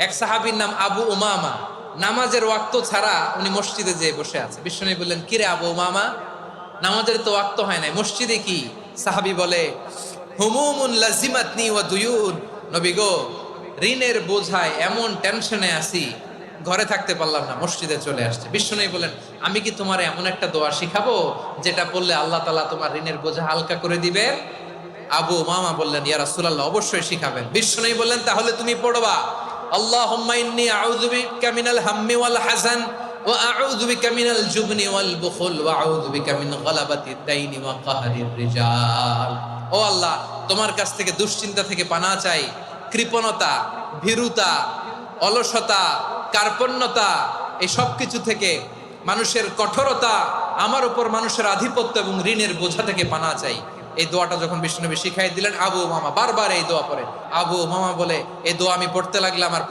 এক সাহাবীর নাম আবু উমামা, নামাজের ওয়াক্ত ছাড়া উনি মসজিদে যেয়ে বসে আছে। বিশ্বনবী বললেন, কিরে আবু উমামা, নামাজের তো ওয়াক্ত হয় নাই, মসজিদে কি? সাহাবী বলে, হুমুমুন লাজিমাতনি ওয়া দুয়ুন। নবী গো, ঋণের বোঝায় এমন টেনশনে আছি, ঘরে থাকতে পারলাম না, মসজিদে চলে আসছে। বিশ্বনবী বলেন, আমি কি তোমার এমন একটা দোয়া শিখাবো যেটা পড়লে আল্লাহ তাআলা তোমার ঋণের বোঝা হালকা করে দিবেন? আবু উমামা বললেন, ইয়া রাসূলুল্লাহ, অবশ্যই শিখাবেন। বিশ্বনবী বললেন, তাহলে তুমি পড়বা, আল্লাহুম্মা ইন্নী আউযু বিকা মিনাল হাম্মি ওয়াল হাযান ওয়া আউযু বিকা মিনাল জুবনি ওয়াল বুখল ওয়া আউযু বিকা মিন গালাবাতিদ দাইনি ওয়া কাহরির রিজাল। ও আল্লাহ, তোমার কাছ থেকে দুশ্চিন্তা থেকে পানাহ চাই, কৃপণতা, ভীরুতা, অলসতা, কার্পণ্যতা, এই সব কিছু থেকে, মানুষের কঠোরতা, আমার উপর মানুষের আধিপত্য এবং ঋণের বোঝা থেকে পানাহ চাই। এই দোয়াটা যখন বিষ্ণুনবী শিখাই দিলেন, আবু উমামা বারবার এই দোয়া পড়ে। আবু উমামা বলে, এই দোয়া আমি পড়তে লাগলাম আর